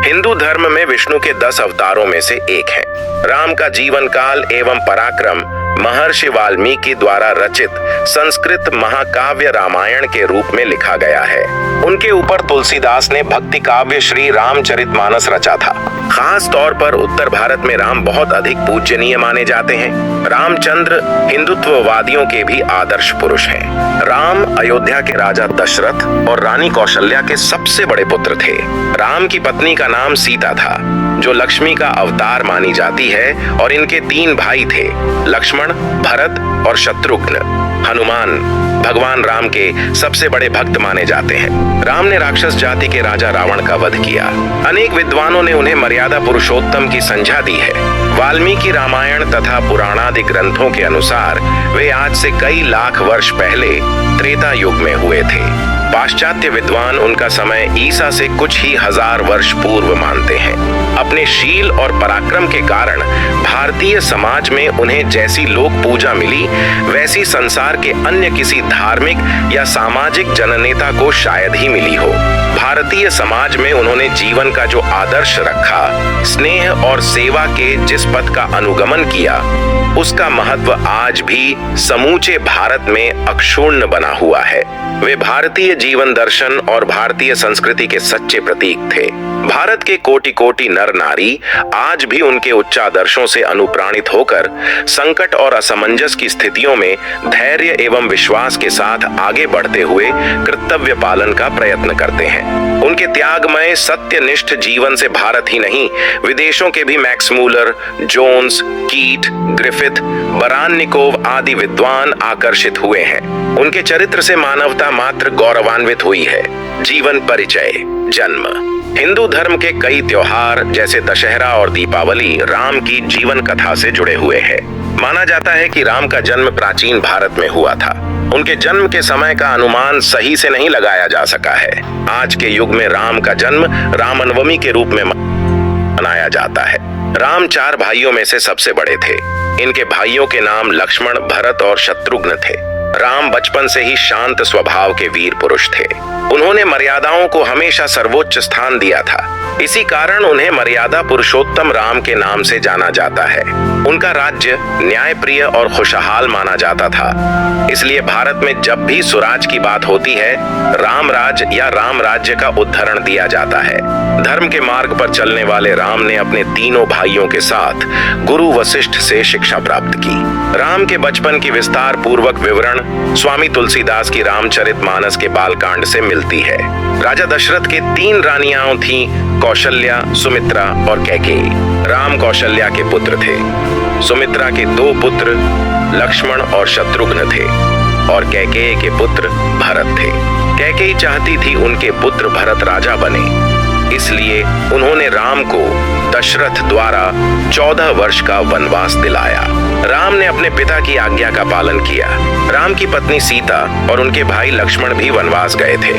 हिंदू धर्म में विष्णु के 10 अवतारों में से एक है। राम का जीवन काल एवं पराक्रम महर्षि वाल्मीकि द्वारा रचित संस्कृत महाकाव्य रामायण के रूप में लिखा गया है। उनके ऊपर तुलसीदास ने भक्ति काव्य श्री रामचरितमानस रचा था। खास तौर पर उत्तर भारत में राम बहुत अधिक पूजनीय माने जाते हैं। रामचंद्र हिंदुत्ववादियों के भी आदर्श पुरुष हैं। राम अयोध्या के राजा दशरथ और रानी कौशल्या के सबसे बड़े पुत्र थे। राम की पत्नी का नाम सीता था, जो लक्ष्मी का अवतार मानी जाती है, और इनके 3 भाई थे, लक्ष्मण, भरत और शत्रुघ्न। हनुमान भगवान राम के सबसे बड़े भक्त माने जाते हैं। राम ने राक्षस जाति के राजा रावण का वध किया। अनेक विद्वानों ने उन्हें मर्यादा पुरुषोत्तम की संज्ञा दी है। वाल्मीकि रामायण तथा पुराणादि ग्रंथों के अनुसार वे आज से कई लाख वर्ष पहले त्रेता युग में हुए थे। पाश्चात्य विद्वान उनका समय ईसा से कुछ ही हजार वर्ष पूर्व मानते हैं। अपने शील और पराक्रम के कारण भारतीय समाज में उन्हें जैसी लोक पूजा मिली, वैसी संसार के अन्य किसी धार्मिक या सामाजिक जननेता को शायद ही मिली हो। भारतीय समाज में उन्होंने जीवन का जो आदर्श रखा, स्नेह और सेवा के जिस पथ का अनुगमन किया, उसका महत्व आज भी समूचे भारत में अक्षुण्ण बना हुआ है। वे भारतीय जीवन दर्शन और भारतीय संस्कृति के सच्चे प्रतीक थे। भारत के कोटि कोटि नर नारी आज भी उनके उच्चादर्शों से अनुप्राणित होकर संकट और असमंजस की स्थितियों में धैर्य एवं विश्वास के साथ आगे बढ़ते हुए कर्तव्य पालन का प्रयत्न करते हैं। उनके त्यागमय सत्यनिष्ठ जीवन से भारत ही नहीं, विदेशों के भी मैक्स मूलर, जोन्स, कीट, ग्रिफिथ, बरान्निकोव आदि विद्वान आकर्षित हुए हैं। उनके चरित्र से मानवता मात्र गौरवान्वित हुई है। जीवन परिचय। जन्म। हिंदू धर्म के कई त्योहार जैसे दशहरा और दीपावली राम की जीवन कथा से जुड़े हुए हैं। माना जाता है कि राम का जन्म प्राचीन भारत में हुआ था। उनके जन्म के समय का अनुमान सही से नहीं लगाया जा सका है। आज के युग में राम का जन्म रामनवमी के रूप में मनाया जाता है। राम 4 भाइयों में से सबसे बड़े थे। इनके भाइयों के नाम लक्ष्मण, भरत और शत्रुघ्न थे। राम बचपन से ही शांत स्वभाव के वीर पुरुष थे। उन्होंने मर्यादाओं को हमेशा सर्वोच्च स्थान दिया था। इसी कारण उन्हें मर्यादा पुरुषोत्तम राम के नाम से जाना जाता है। उनका राज्य न्यायप्रिय और खुशहाल माना जाता था। इसलिए भारत में जब भी स्वराज की बात होती है, रामराज या राम राज्य का उद्धरण दिया जाता है। धर्म के मार्ग पर चलने वाले राम ने अपने तीनों भाइयों के साथ गुरु वशिष्ठ से शिक्षा प्राप्त की। राम के बचपन की विस्तार पूर्वक विवरण स्वामी तुलसीदास की रामचरितमानस के बालकांड से मिलती है। राजा दशरथ के 3 रानियां थीं, कौशल्या, सुमित्रा और कैकेयी। राम कौशल्या के पुत्र थे। सुमित्रा के 2 पुत्र लक्ष्मण और शत्रुघ्न थे और कैकेयी के पुत्र भरत थे। कैकेयी चाहती थी उनके पुत्र भरत राजा बने, इसलिए उन्होंने राम को दशरथ द्वारा 14 वर्ष का वनवास दिलाया। राम ने अपने पिता की आज्ञा का पालन किया। राम की पत्नी सीता और उनके भाई लक्ष्मण भी वनवास गए थे।